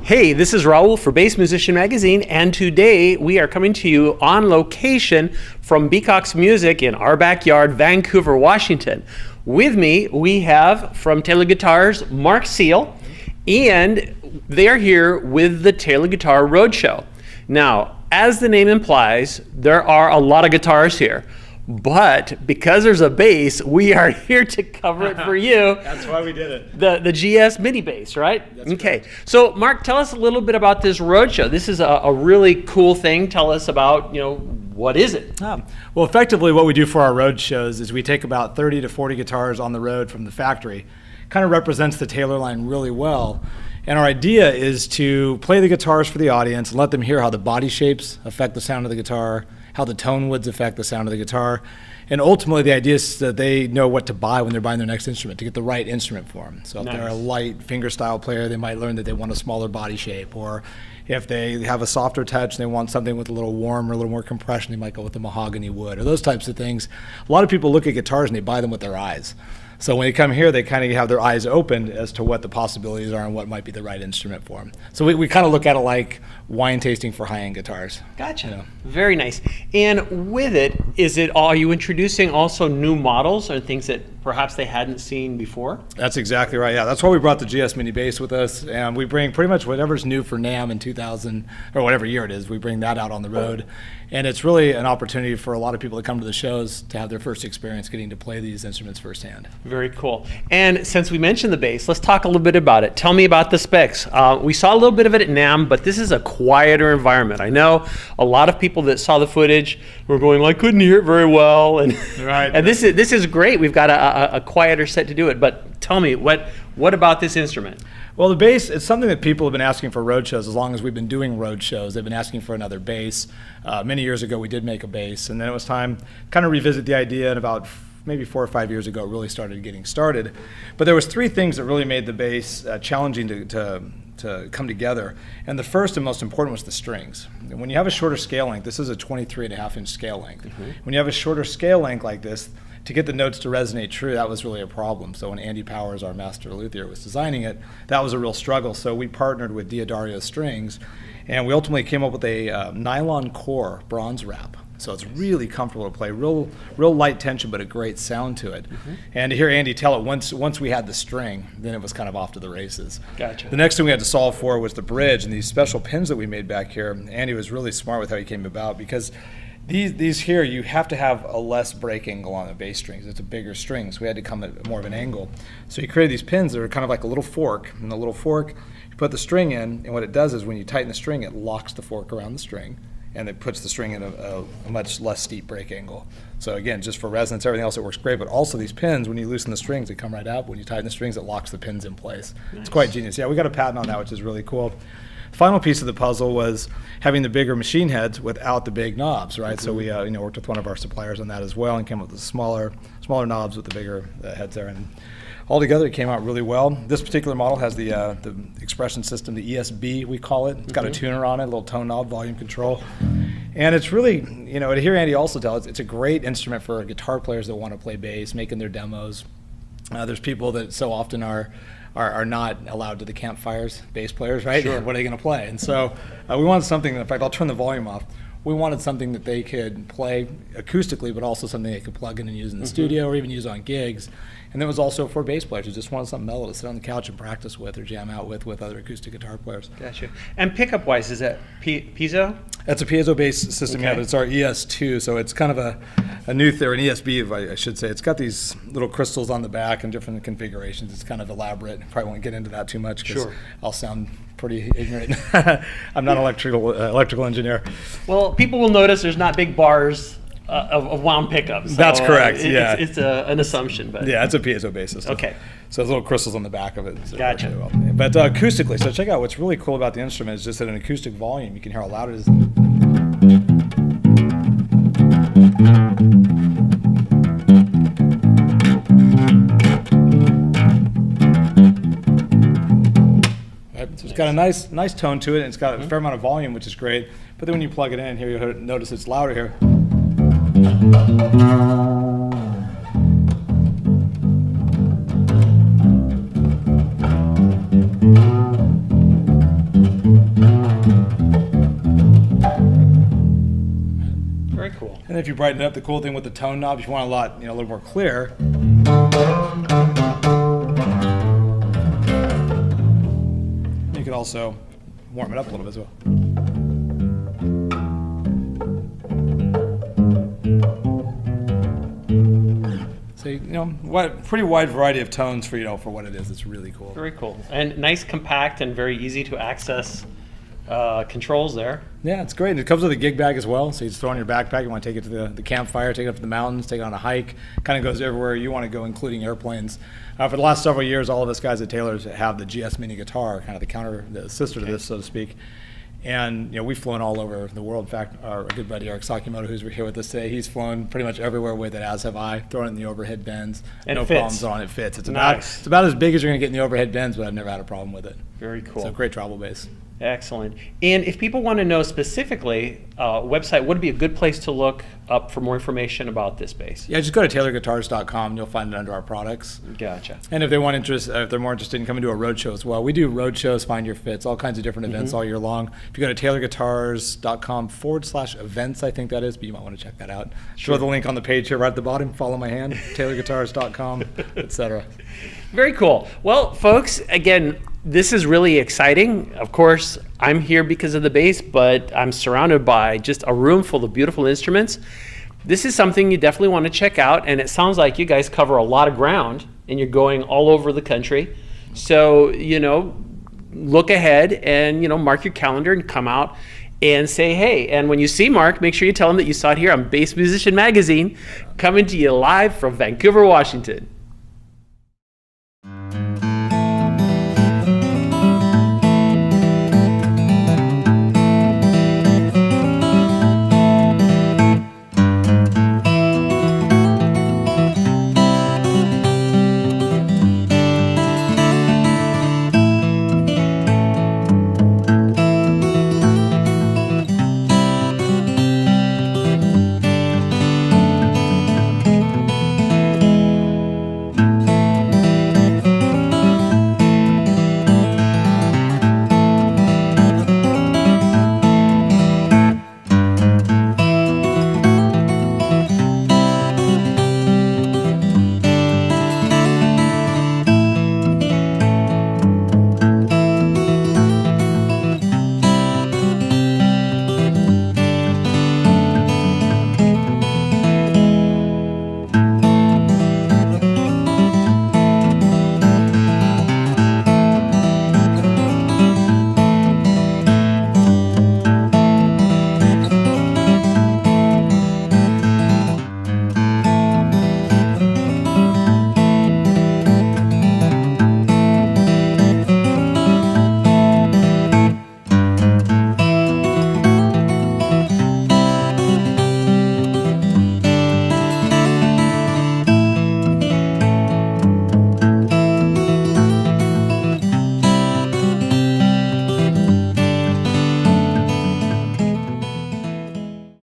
Hey, this is Raul for Bass Musician Magazine, and today we are coming to you on location from Beacock's Music in our backyard, Vancouver, Washington. With me, we have from Taylor Guitars, Marc Seal, and they are here with the Taylor Guitar Roadshow. Now, as the name implies, there are a lot of guitars here. But because there's a bass, we are here to cover it for you. That's why we did it. The GS mini bass, right? That's okay. correct. So, Marc, tell us a little bit about this roadshow. This is a really cool thing. Tell us about, what is it? Well, effectively, what we do for our road shows is we take about 30 to 40 guitars on the road from the factory. Kind of represents the Taylor line really well. And our idea is to play the guitars for the audience and let them hear how the body shapes affect the sound of the guitar, how the tone woods affect the sound of the guitar. And ultimately, the idea is that they know what to buy when they're buying their next instrument, to get the right instrument for them. So if they're a light fingerstyle player, they might learn that they want a smaller body shape. Or if they have a softer touch and they want something with a little warm or a little more compression, they might go with the mahogany wood or those types of things. A lot of people look at guitars and they buy them with their eyes. So when they come here, they kind of have their eyes opened as to what the possibilities are and what might be the right instrument for them. So we kind of look at it like wine tasting for high-end guitars. Gotcha. Very nice. And with it, are you introducing also new models or things that perhaps they hadn't seen before? That's exactly right. Yeah, that's why we brought the GS Mini Bass with us, and we bring pretty much whatever's new for NAMM in 2000 or whatever year it is. We bring that out on the road, and it's really an opportunity for a lot of people to come to the shows to have their first experience getting to play these instruments firsthand. Very cool. And since we mentioned the bass, let's talk a little bit about it. Tell me about the specs. We saw a little bit of it at NAMM, but this is a quieter environment. I know a lot of people that saw the footage were going, well, I couldn't hear it very well, and right. And this is great. We've got a quieter set to do it. But tell me, what about this instrument? Well, the bass, it's something that people have been asking for road shows as long as we've been doing road shows. They've been asking for another bass. Many years ago, we did make a bass, and then it was time to kind of revisit the idea, and about maybe 4 or 5 years ago, it really started getting started. But there was 3 things that really made the bass challenging to come together. And the first and most important was the strings. And when you have a shorter scale length, this is a 23.5-inch scale length. Mm-hmm. When you have a shorter scale length like this, to get the notes to resonate true, that was really a problem. So when Andy Powers, our master luthier, was designing it, that was a real struggle. So we partnered with Diodario Strings, and we ultimately came up with a nylon core bronze wrap. So it's really comfortable to play, real light tension, but a great sound to it. Mm-hmm. And to hear Andy tell it, once we had the string, then it was kind of off to the races. Gotcha. The next thing we had to solve for was the bridge, and these special pins that we made back here. Andy was really smart with how he came about, because these here, you have to have a less break angle on the bass strings. It's a bigger string, so we had to come at more of an angle. So he created these pins that are kind of like a little fork. And the little fork, you put the string in, and what it does is when you tighten the string, it locks the fork around the string, and it puts the string in a much less steep break angle. So again, just for resonance, everything else, it works great. But also these pins, when you loosen the strings, they come right out. When you tighten the strings, it locks the pins in place. Nice. It's quite genius. Yeah, we got a patent on that, which is really cool. Final piece of the puzzle was having the bigger machine heads without the big knobs, right? Mm-hmm. So we worked with one of our suppliers on that as well, and came up with the smaller knobs with the bigger heads there. And altogether, it came out really well. This particular model has the expression system, the ESB, we call it. It's got a tuner on it, a little tone knob, volume control. And it's really, to hear Andy also tell it's a great instrument for guitar players that want to play bass, making their demos. There's people that so often are not allowed to the campfires, bass players, right? Sure. What are they going to play? And so we wanted something, in fact, I'll turn the volume off. We wanted something that they could play acoustically, but also something they could plug in and use in the studio or even use on gigs. And it was also for bass players who just wanted something mellow to sit on the couch and practice with or jam out with other acoustic guitar players. Gotcha. And pickup-wise, is that piezo? That's a piezo-based system, okay. Yeah, but it's our ES2, so it's kind of a new an ESB, I should say. It's got these little crystals on the back and different configurations. It's kind of elaborate. Probably won't get into that too much because I'll sound pretty ignorant. I'm not an electrical engineer. Well, people will notice there's not big bars of wound pickups. So, that's correct. Yeah, it's an assumption, but yeah, it's a piezo-based system. Okay. So there's little crystals on the back of it. So gotcha. Really well. But acoustically, so check out what's really cool about the instrument is just at an acoustic volume, you can hear how loud it is. So it's got a nice tone to it, and it's got a fair amount of volume, which is great. But then when you plug it in here, you'll notice it's louder here. if you brighten it up, the cool thing with the tone knob, if you want a lot, a little more clear, you can also warm it up a little bit as well. So, pretty wide variety of tones for what it is. It's really cool. Very cool. And nice, compact, and very easy to access controls there. Yeah, it's great. And it comes with a gig bag as well. So you just throw it in your backpack. You want to take it to the campfire, take it up to the mountains, take it on a hike. Kind of goes everywhere you want to go, including airplanes. For the last several years, all of us guys at Taylor's have the GS Mini guitar, kind of the sister to this, so to speak. And we've flown all over the world. In fact, our good buddy Eric Sakimoto, who's here with us today, he's flown pretty much everywhere with it, as have I. Thrown it in the overhead bins, and no problems on it. Fits. It's about as big as you're going to get in the overhead bins, but I've never had a problem with it. Very cool. So great travel base. Excellent. And if people want to know specifically, website, would be a good place to look up for more information about this bass? Yeah, just go to taylorguitars.com and you'll find it under our products. Gotcha. And if they're more interested in coming to a road show as well, we do road shows, Find Your Fits, all kinds of different events all year long. If you go to taylorguitars.com/events, I think that is, but you might want to check that out. Sure. Throw the link on the page here right at the bottom. Follow my hand, taylorguitars.com, etc. Very cool. Well, folks, again, this is really exciting. Of course, I'm here because of the bass, but I'm surrounded by just a room full of beautiful instruments. This is something you definitely want to check out, and it sounds like you guys cover a lot of ground, and you're going all over the country. So, look ahead and, mark your calendar and come out and say, hey. And when you see Marc, make sure you tell him that you saw it here on Bass Musician Magazine, coming to you live from Vancouver, Washington.